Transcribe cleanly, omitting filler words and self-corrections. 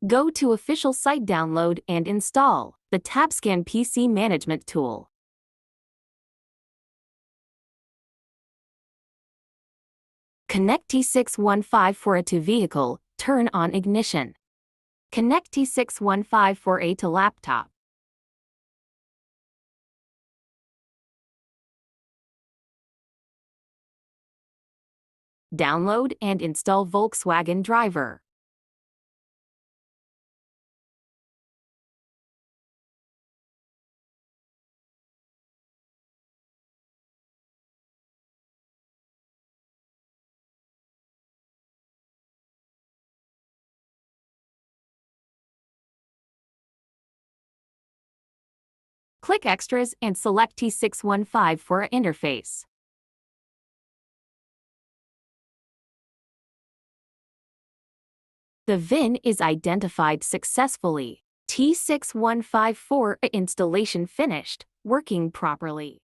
Go to official site, download and install the TabScan PC management tool. Connect T6154A to vehicle, turn on ignition. Connect T6154A to laptop. Download and install Volkswagen driver. Click Extras and select T6154A interface. The VIN is identified successfully. T6154A installation finished, working properly.